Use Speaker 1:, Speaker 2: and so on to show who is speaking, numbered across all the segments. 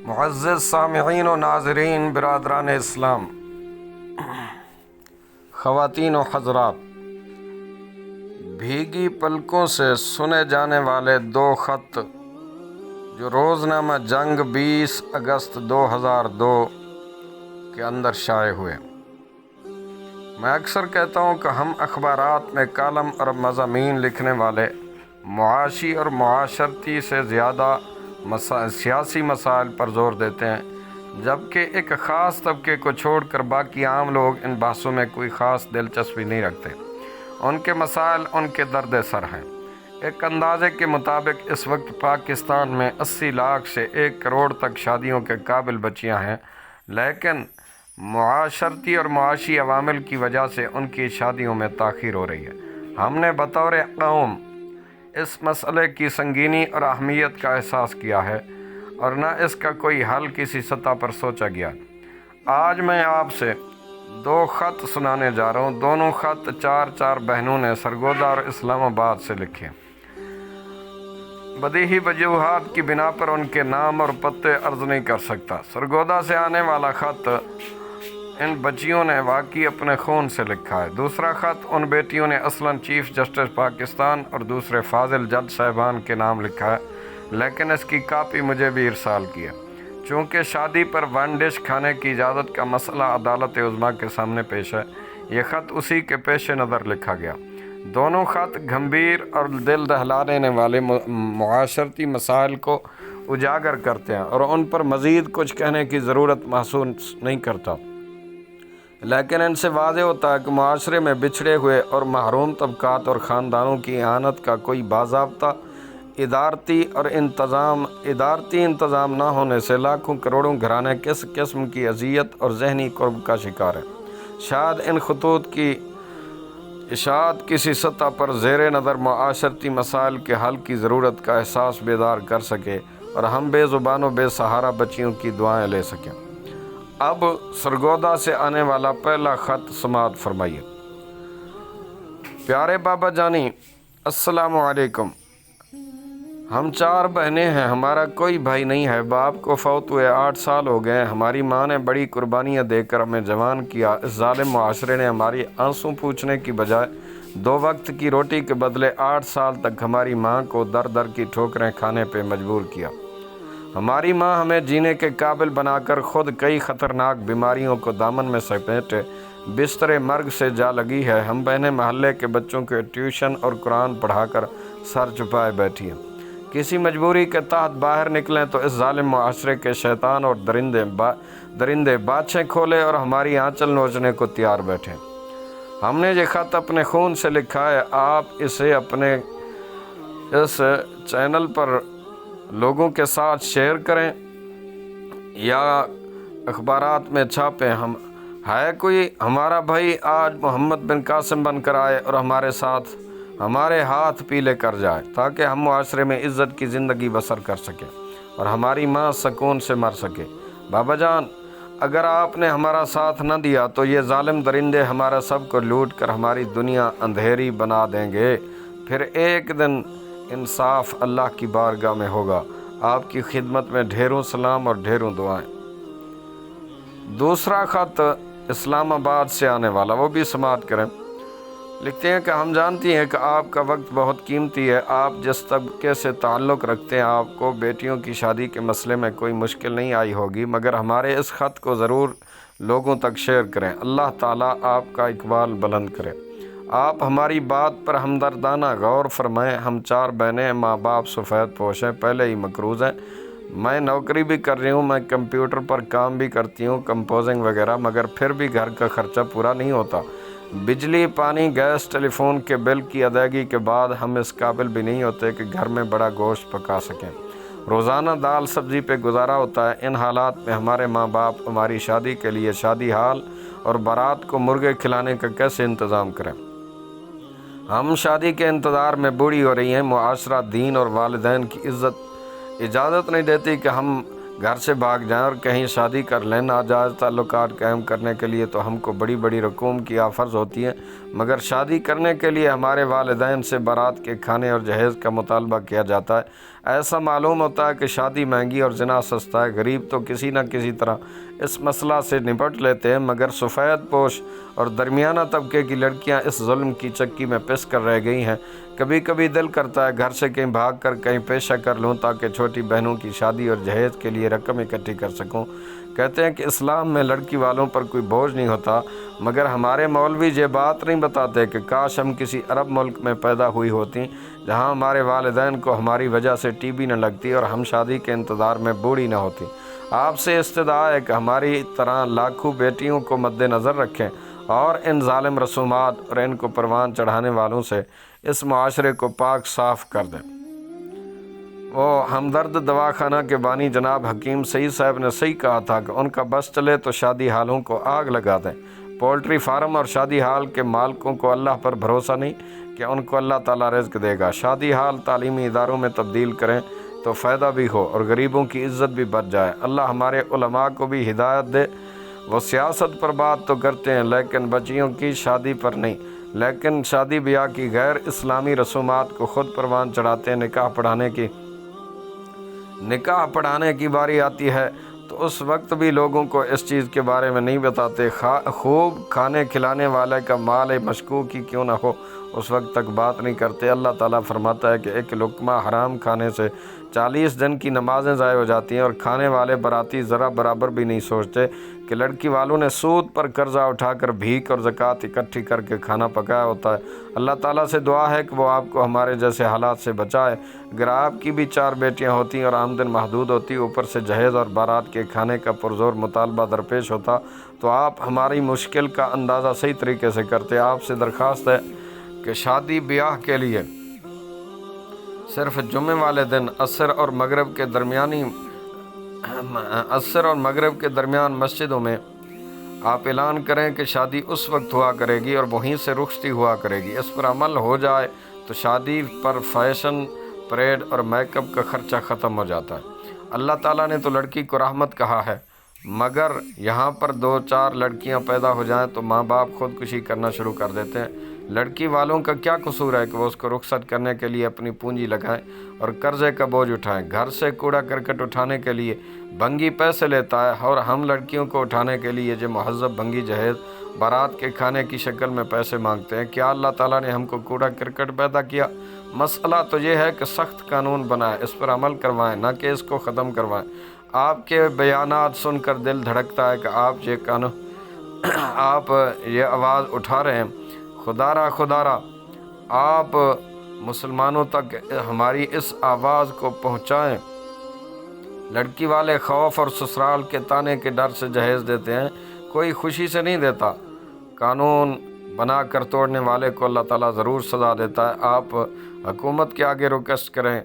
Speaker 1: معزز سامعین و ناظرین، برادران اسلام، خواتین و حضرات، بھیگی پلکوں سے سنے جانے والے دو خط جو روزنامہ جنگ 20 اگست 2002 کے اندر شائع ہوئے۔ میں اکثر کہتا ہوں کہ ہم اخبارات میں کالم اور مضامین لکھنے والے معاشی اور معاشرتی سے زیادہ سیاسی مسائل پر زور دیتے ہیں، جبکہ ایک خاص طبقے کو چھوڑ کر باقی عام لوگ ان بحثوں میں کوئی خاص دلچسپی نہیں رکھتے۔ ان کے مسائل ان کے درد سر ہیں۔ ایک اندازے کے مطابق اس وقت پاکستان میں 80 لاکھ سے 1 کروڑ تک شادیوں کے قابل بچیاں ہیں، لیکن معاشرتی اور معاشی عوامل کی وجہ سے ان کی شادیوں میں تاخیر ہو رہی ہے۔ ہم نے بطور قوم اس مسئلے کی سنگینی اور اہمیت کا احساس کیا ہے، اور نہ اس کا کوئی حل کسی سطح پر سوچا گیا۔ آج میں آپ سے 2 خط سنانے جا رہا ہوں۔ دونوں خط 4 بہنوں نے سرگودا اور اسلام آباد سے لکھے۔ بدیہی وجوہات کی بنا پر ان کے نام اور پتے عرض نہیں کر سکتا۔ سرگودا سے آنے والا خط ان بچیوں نے واقعی اپنے خون سے لکھا ہے۔ دوسرا خط ان بیٹیوں نے اصلاً چیف جسٹس پاکستان اور دوسرے فاضل جج صاحبان کے نام لکھا ہے، لیکن اس کی کاپی مجھے بھی ارسال کی ہے۔ چونکہ شادی پر ون ڈش کھانے کی اجازت کا مسئلہ عدالت عظمیٰ کے سامنے پیش ہے، یہ خط اسی کے پیش نظر لکھا گیا۔ دونوں خط گمبھیر اور دل دہلا دینے والے معاشرتی مسائل کو اجاگر کرتے ہیں اور ان پر مزید کچھ کہنے کی ضرورت محسوس نہیں کرتا، لیکن ان سے واضح ہوتا ہے کہ معاشرے میں بچھڑے ہوئے اور محروم طبقات اور خاندانوں کی اعانت کا کوئی باضابطہ ادارتی انتظام نہ ہونے سے لاکھوں کروڑوں گھرانے کس قسم کی اذیت اور ذہنی کرب کا شکار ہیں۔ شاید ان خطوط کی اشاعت کسی سطح پر زیر نظر معاشرتی مسائل کے حل کی ضرورت کا احساس بیدار کر سکے اور ہم بے زبان و بے سہارا بچیوں کی دعائیں لے سکیں۔ اب سرگودا سے آنے والا پہلا خط سماعت فرمائیے۔ پیارے بابا جانی، السلام علیکم۔ ہم 4 بہنیں ہیں، ہمارا کوئی بھائی نہیں ہے۔ باپ کو فوت ہوئے 8 سال ہو گئے۔ ہماری ماں نے بڑی قربانیاں دے کر ہمیں جوان کیا۔ اس ظالم معاشرے نے ہماری آنسو پوچھنے کی بجائے 2 وقت کی روٹی کے بدلے 8 سال تک ہماری ماں کو در در کی ٹھوکریں کھانے پہ مجبور کیا۔ ہماری ماں ہمیں جینے کے قابل بنا کر خود کئی خطرناک بیماریوں کو دامن میں سمیٹے بستر مرگ سے جا لگی ہے۔ ہم بہنیں محلے کے بچوں کے ٹیوشن اور قرآن پڑھا کر سر چھپائے بیٹھی ہیں۔ کسی مجبوری کے تحت باہر نکلیں تو اس ظالم معاشرے کے شیطان اور درندے باچھیں کھولے اور ہماری آنچل نوچنے کو تیار بیٹھے۔ ہم نے یہ خط اپنے خون سے لکھا ہے۔ آپ اسے اپنے اس چینل پر لوگوں کے ساتھ شیئر کریں یا اخبارات میں چھاپیں۔ ہے کوئی ہمارا بھائی آج محمد بن قاسم بن کر آئے اور ہمارے ساتھ ہمارے ہاتھ پیلے کر جائے، تاکہ ہم معاشرے میں عزت کی زندگی بسر کر سکیں اور ہماری ماں سکون سے مر سکے۔ بابا جان، اگر آپ نے ہمارا ساتھ نہ دیا تو یہ ظالم درندے ہمارا سب کو لوٹ کر ہماری دنیا اندھیری بنا دیں گے۔ پھر ایک دن انصاف اللہ کی بارگاہ میں ہوگا۔ آپ کی خدمت میں ڈھیروں سلام اور ڈھیروں دعائیں۔ دوسرا خط اسلام آباد سے آنے والا، وہ بھی سماعت کریں۔ لکھتے ہیں کہ ہم جانتی ہیں کہ آپ کا وقت بہت قیمتی ہے۔ آپ جس طبقے سے تعلق رکھتے ہیں، آپ کو بیٹیوں کی شادی کے مسئلے میں کوئی مشکل نہیں آئی ہوگی، مگر ہمارے اس خط کو ضرور لوگوں تک شیئر کریں۔ اللہ تعالیٰ آپ کا اقبال بلند کرے۔ آپ ہماری بات پر ہمدردانہ غور فرمائیں۔ ہم 4 بہنیں، ماں باپ سفید پوش ہیں، پہلے ہی مقروض ہیں۔ میں نوکری بھی کر رہی ہوں، میں کمپیوٹر پر کام بھی کرتی ہوں، کمپوزنگ وغیرہ، مگر پھر بھی گھر کا خرچہ پورا نہیں ہوتا۔ بجلی، پانی، گیس، ٹیلی فون کے بل کی ادائیگی کے بعد ہم اس قابل بھی نہیں ہوتے کہ گھر میں بڑا گوشت پکا سکیں۔ روزانہ دال سبزی پہ گزارا ہوتا ہے۔ ان حالات میں ہمارے ماں باپ ہماری شادی کے لیے شادی ہال اور بارات کو مرغے کھلانے کا کیسے انتظام کریں؟ ہم شادی کے انتظار میں بوڑھی ہو رہی ہیں۔ معاشرہ، دین اور والدین کی اجازت نہیں دیتی کہ ہم گھر سے بھاگ جائیں اور کہیں شادی کر لیں۔ ناجائز تعلقات قائم کرنے کے لیے تو ہم کو بڑی بڑی رقوم کی آفرز ہوتی ہیں، مگر شادی کرنے کے لیے ہمارے والدین سے بارات کے کھانے اور جہیز کا مطالبہ کیا جاتا ہے۔ ایسا معلوم ہوتا ہے کہ شادی مہنگی اور زنا سستا ہے۔ غریب تو کسی نہ کسی طرح اس مسئلہ سے نپٹ لیتے ہیں، مگر سفید پوش اور درمیانہ طبقے کی لڑکیاں اس ظلم کی چکی میں پس کر رہ گئی ہیں۔ کبھی کبھی دل کرتا ہے گھر سے کہیں بھاگ کر کہیں پیشہ کر لوں تاکہ چھوٹی بہنوں کی شادی اور جہیز کے لیے رقم اکٹھی کر سکوں۔ کہتے ہیں کہ اسلام میں لڑکی والوں پر کوئی بوجھ نہیں ہوتا، مگر ہمارے مولوی یہ بات نہیں بتاتے کہ کاش ہم کسی عرب ملک میں پیدا ہوئی ہوتی جہاں ہمارے والدین کو ہماری وجہ سے ٹی بی نہ لگتی اور ہم شادی کے انتظار میں بوڑھی نہ ہوتی۔ آپ سے استدعا ہے کہ ہماری طرح لاکھوں بیٹیوں کو مد نظر رکھیں اور ان ظالم رسومات اور ان کو پروان چڑھانے والوں سے اس معاشرے کو پاک صاف کر دیں۔ وہ ہمدرد دواخانہ کے بانی جناب حکیم سعید صاحب نے صحیح کہا تھا کہ ان کا بس چلے تو شادی ہالوں کو آگ لگا دیں۔ پولٹری فارم اور شادی ہال کے مالکوں کو اللہ پر بھروسہ نہیں کہ ان کو اللہ تعالیٰ رزق دے گا۔ شادی ہال تعلیمی اداروں میں تبدیل کریں تو فائدہ بھی ہو اور غریبوں کی عزت بھی بچ جائے۔ اللہ ہمارے علماء کو بھی ہدایت دے۔ وہ سیاست پر بات تو کرتے ہیں لیکن بچیوں کی شادی پر نہیں، لیکن شادی بیاہ کی غیر اسلامی رسومات کو خود پروان چڑھاتے ہیں۔ نکاح پڑھانے کی باری آتی ہے تو اس وقت بھی لوگوں کو اس چیز کے بارے میں نہیں بتاتے۔ خوب کھانے کھلانے والے کا مال مشکوک ہی کیوں نہ ہو اس وقت تک بات نہیں کرتے۔ اللہ تعالیٰ فرماتا ہے کہ ایک لقمہ حرام کھانے سے 40 دن کی نمازیں ضائع ہو جاتی ہیں، اور کھانے والے باراتی ذرا برابر بھی نہیں سوچتے کہ لڑکی والوں نے سود پر قرضہ اٹھا کر بھیک اور زکوٰۃ اکٹھی کر کے کھانا پکایا ہوتا ہے۔ اللہ تعالیٰ سے دعا ہے کہ وہ آپ کو ہمارے جیسے حالات سے بچائے۔ اگر آپ کی بھی 4 بیٹیاں ہوتی اور آمدن محدود ہوتی، اوپر سے جہیز اور بارات کے کھانے کا پرزور مطالبہ درپیش ہوتا، تو آپ ہماری مشکل کا اندازہ صحیح طریقے سے کرتے۔ آپ سے درخواست ہے کہ شادی بیاہ کے لیے صرف جمعے والے دن عصر اور مغرب کے درمیان مسجدوں میں آپ اعلان کریں کہ شادی اس وقت ہوا کرے گی اور وہیں سے رخصتی ہوا کرے گی۔ اس پر عمل ہو جائے تو شادی پر فیشن، پریڈ اور میک اپ کا خرچہ ختم ہو جاتا ہے۔ اللہ تعالیٰ نے تو لڑکی کو رحمت کہا ہے، مگر یہاں پر 2-4 لڑکیاں پیدا ہو جائیں تو ماں باپ خودکشی کرنا شروع کر دیتے ہیں۔ لڑکی والوں کا کیا قصور ہے کہ وہ اس کو رخصت کرنے کے لیے اپنی پونجی لگائیں اور قرضے کا بوجھ اٹھائیں؟ گھر سے کوڑا کرکٹ اٹھانے کے لیے بھنگی پیسے لیتا ہے اور ہم لڑکیوں کو اٹھانے کے لیے جو مہذب بھنگی جہیز بارات کے کھانے کی شکل میں پیسے مانگتے ہیں۔ کیا اللہ تعالیٰ نے ہم کو کوڑا کرکٹ پیدا کیا؟ مسئلہ تو یہ ہے کہ سخت قانون بنائیں، اس پر عمل کروائیں، نہ کہ اس کو ختم کروائیں۔ آپ کے بیانات سن کر دل دھڑکتا ہے کہ آپ یہ آواز اٹھا رہے ہیں۔ خدا را آپ مسلمانوں تک ہماری اس آواز کو پہنچائیں۔ لڑکی والے خوف اور سسرال کے طانے کے ڈر سے جہیز دیتے ہیں، کوئی خوشی سے نہیں دیتا۔ قانون بنا کر توڑنے والے کو اللہ تعالیٰ ضرور سزا دیتا ہے۔ آپ حکومت کے آگے ریکویسٹ کریں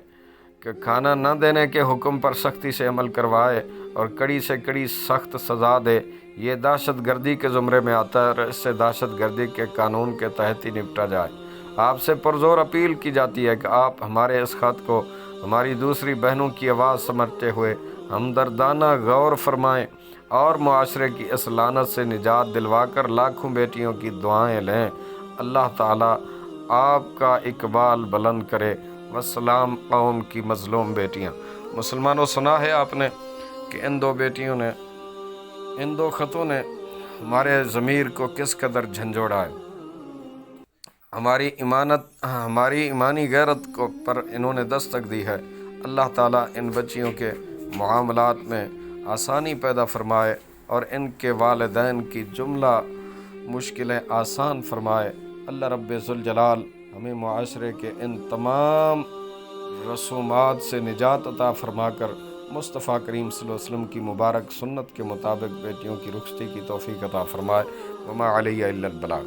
Speaker 1: کہ کھانا نہ دینے کے حکم پر سختی سے عمل کروائے اور کڑی سے کڑی سخت سزا دے۔ یہ دہشت گردی کے زمرے میں آتا ہے اور اس سے دہشت گردی کے قانون کے تحت ہی نپٹا جائے۔ آپ سے پرزور اپیل کی جاتی ہے کہ آپ ہمارے اس خط کو ہماری دوسری بہنوں کی آواز سمجھتے ہوئے ہمدردانہ غور فرمائیں اور معاشرے کی اس لعنت سے نجات دلوا کر لاکھوں بیٹیوں کی دعائیں لیں۔ اللہ تعالیٰ آپ کا اقبال بلند کرے۔ والسلام قوم کی مظلوم بیٹیاں۔ مسلمانوں، سنا ہے آپ نے کہ ان 2 خطوں نے ہمارے ضمیر کو کس قدر جھنجھوڑا ہے۔ ہماری ایمانی غیرت پر انہوں نے دستک دی ہے۔ اللہ تعالیٰ ان بچیوں کے معاملات میں آسانی پیدا فرمائے اور ان کے والدین کی جملہ مشکلیں آسان فرمائے۔ اللہ رب ذوالجلال ہمیں معاشرے کے ان تمام رسومات سے نجات عطا فرما کر مصطفیٰ کریم صلی اللہ علیہ وسلم کی مبارک سنت کے مطابق بیٹیوں کی رخصتی کی توفیق عطا فرمائے۔ وما علیہ الا البلاغ۔